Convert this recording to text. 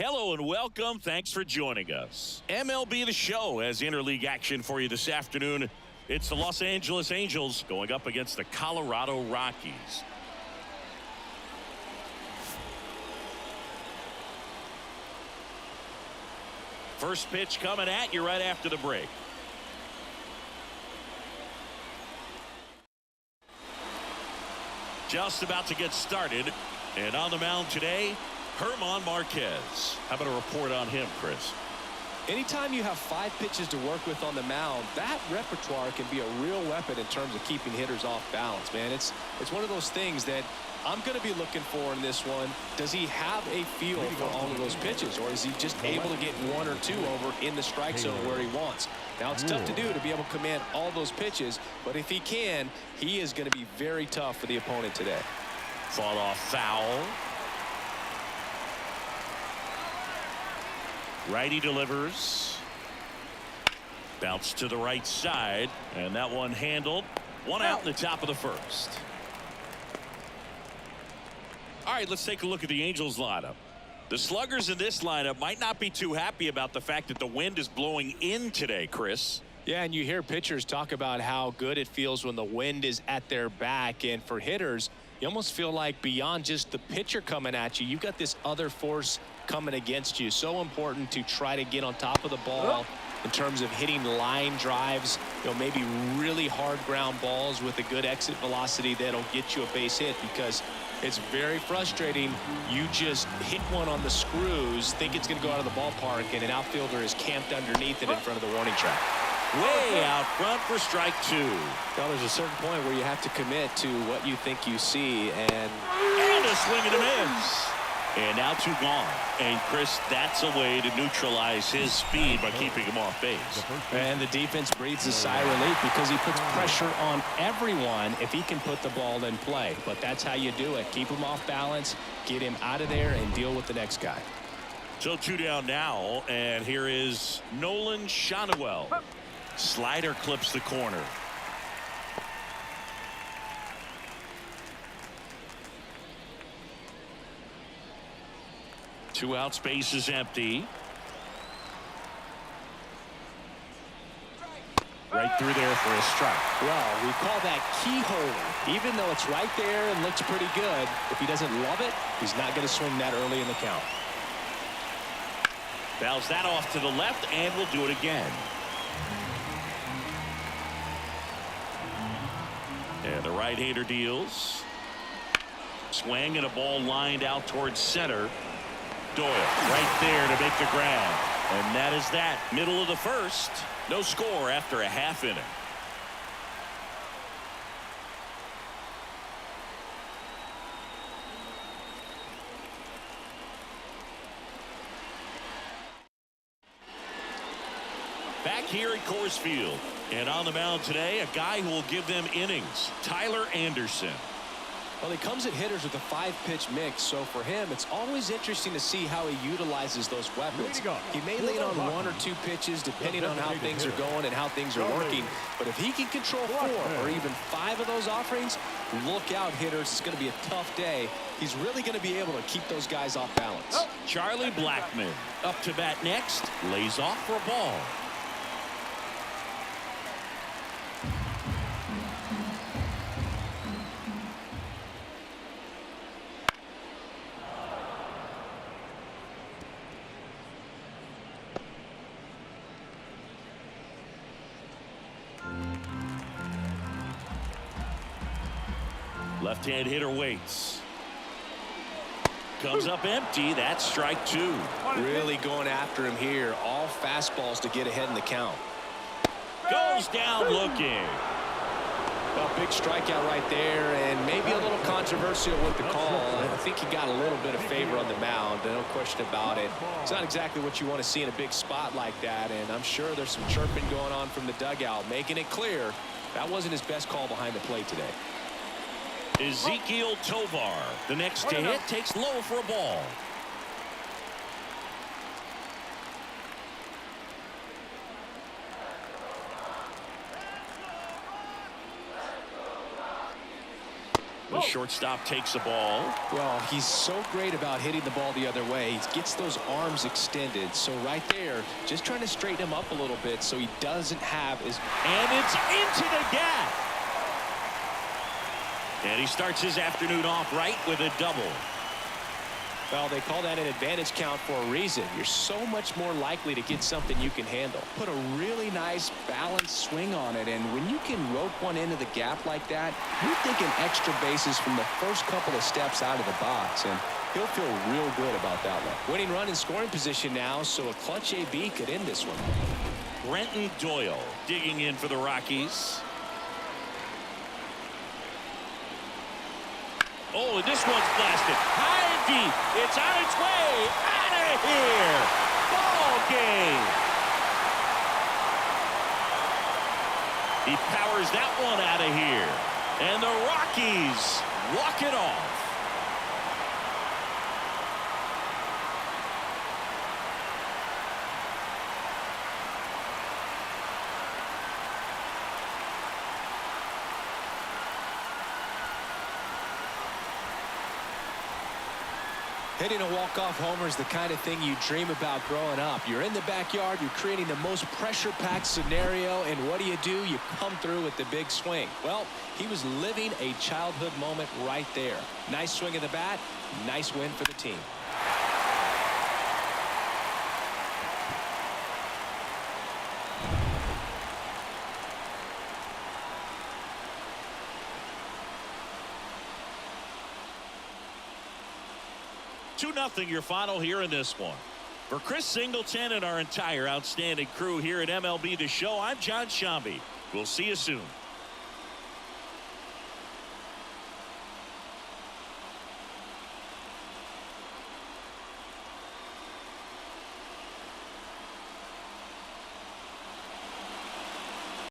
Hello and welcome. Thanks for joining us. MLB The Show has interleague action for you this afternoon. It's the Los Angeles Angels going up against the Colorado Rockies. First pitch coming at you right after the break. Just about to get started. And on the mound today, German Marquez. How about a report on him, Chris? Anytime you have 5 pitches to work with on the mound, that repertoire can be a real weapon in terms of keeping hitters off balance, man. It's one of those things that I'm going to be looking for in this one. Does he have a feel for all of those pitches, or is he just able to get 1 or 2 over in the strike zone where he wants? Now, it's tough to do to be able to command all those pitches, but if he can, he is going to be very tough for the opponent today. Fought off foul. Righty delivers. Bounce to the right side, and that one handled. One out in the top of the first. All right, let's take a look at the Angels lineup. The sluggers in this lineup might not be too happy about the fact that the wind is blowing in today, Chris. Yeah, and you hear pitchers talk about how good it feels when the wind is at their back, and for hitters, you almost feel like beyond just the pitcher coming at you, you've got this other force coming against you. So important to try to get on top of the ball in terms of hitting line drives, maybe really hard ground balls with a good exit velocity that'll get you a base hit, because it's very frustrating. You just hit one on the screws, think it's going to go out of the ballpark, and an outfielder is camped underneath it in front of the warning track. Way out front for strike 2. Well, there's a certain point where you have to commit to what you think you see, and a swing and a miss. And now 2 gone. And Chris, that's a way to neutralize his speed by keeping him off base. And the defense breathes a sigh of relief because he puts pressure on everyone if he can put the ball in play. But that's how you do it. Keep him off balance, get him out of there, and deal with the next guy. So 2 down now, and here is Nolan Schanuel. Slider clips the corner. Two out, space is empty. Right through there for a strike. Well, we call that keyhole. Even though it's right there and looks pretty good, if he doesn't love it, he's not going to swing that early in the count. Fouls that off to the left, and we'll do it again. And the right-hander deals. Swing and a ball lined out towards center. Doyle right there to make the grab. And that is that. Middle of the first. No score after a half inning. Back here at Coors Field. And on the mound today, a guy who will give them innings, Tyler Anderson. Well, he comes at hitters with a 5-pitch mix, so for him, it's always interesting to see how he utilizes those weapons. He may lean on 1 or 2 pitches depending on how things are going and how things are working, but if he can control 4 or even 5 of those offerings, look out, hitters. It's going to be a tough day. He's really going to be able to keep those guys off balance. Charlie Blackmon up to bat next, lays off for a ball. Left-hand hitter waits. Comes up empty. That's strike 2. Really going after him here. All fastballs to get ahead in the count. Goes down looking. A big strikeout right there, and maybe a little controversial with the call. I think he got a little bit of favor on the mound, no question about it. It's not exactly what you want to see in a big spot like that, and I'm sure there's some chirping going on from the dugout, making it clear that wasn't his best call behind the plate today. Ezekiel Tovar, the next to hit, takes low for a ball. The shortstop takes the ball. Well, he's so great about hitting the ball the other way. He gets those arms extended. So right there, just trying to straighten him up a little bit so he doesn't have his... And it's into the gap. And he starts his afternoon off right with a double. Well, they call that an advantage count for a reason. You're so much more likely to get something you can handle. Put a really nice balanced swing on it, and when you can rope one into the gap like that, you're thinking extra bases from the first couple of steps out of the box, and he'll feel real good about that one. Winning run in scoring position now, so a clutch AB could end this one. Brenton Doyle digging in for the Rockies. Oh, and this one's blasted high and deep. It's on its way out of here. Ball game. He powers that one out of here. And the Rockies walk it off. Hitting a walk-off homer is the kind of thing you dream about growing up. You're in the backyard, you're creating the most pressure-packed scenario, and what do? You come through with the big swing. Well, he was living a childhood moment right there. Nice swing of the bat, nice win for the team. Nothing your final here in this one. For Chris Singleton and our entire outstanding crew here at MLB The Show, I'm John Shambi. We'll see you soon.